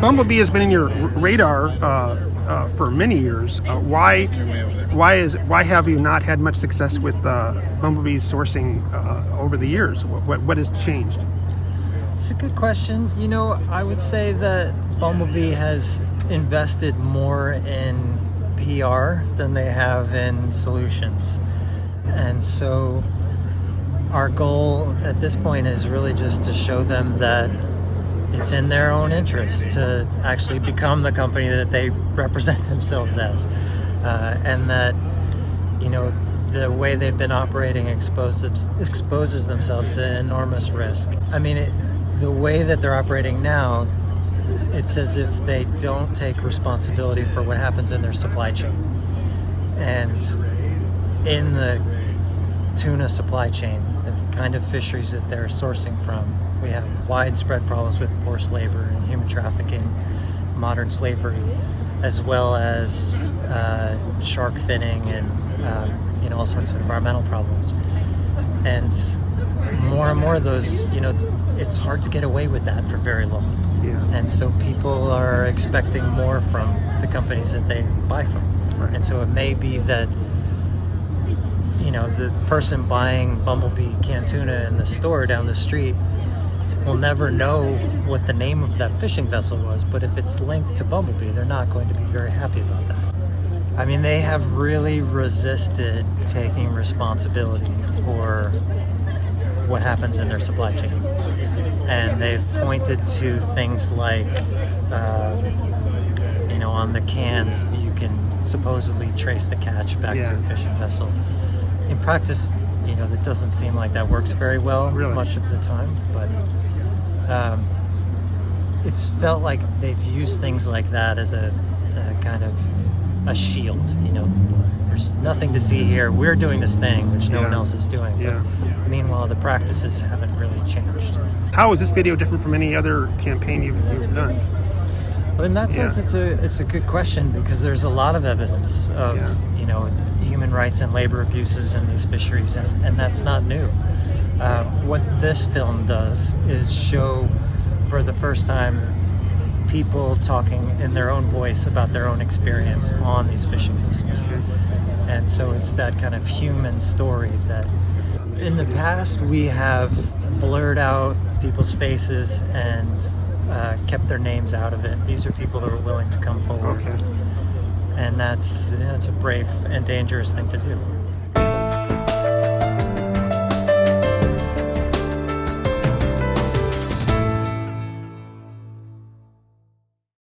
Bumblebee has been in your radar for many years. Why have you not had much success with Bumblebee's sourcing over the years? What has changed? It's a good question. You know, I would say that Bumblebee has invested more in PR than they have in solutions. And so our goal at this point is really just to show them that it's in their own interest to actually become the company that they represent themselves as. And that, you know, the way they've been operating exposes themselves to enormous risk. I mean, the way that they're operating now, it's as if they don't take responsibility for what happens in their supply chain. And in the tuna supply chain, the kind of fisheries that they're sourcing from, we have widespread problems with forced labor and human trafficking, modern slavery, as well as shark finning and all sorts of environmental problems. And more of those, it's hard to get away with that for very long. Yeah. And so people are expecting more from the companies that they buy from. Right. And so it may be that the person buying Bumblebee canned tuna in the store down the street will never know what the name of that fishing vessel was, but if it's linked to Bumblebee, they're not going to be very happy about that. I mean, they have really resisted taking responsibility for what happens in their supply chain. And they've pointed to things like, on the cans, you can supposedly trace the catch back to a fishing vessel. In practice, that doesn't seem like that works very well much of the time, but it's felt like they've used things like that as a kind of a shield. There's nothing to see here. We're doing this thing, which no one else is doing. Yeah. But meanwhile, the practices haven't really changed. How is this video different from any other campaign you've done? Well, in that sense, it's a good question, because there's a lot of evidence of human rights and labor abuses in these fisheries, and that's not new. What this film does is show, for the first time, people talking in their own voice about their own experience on these fishing vessels. And so it's that kind of human story that in the past we have blurred out people's faces and kept their names out of it. These are people who are willing to come forward. Okay. And that's a brave and dangerous thing to do.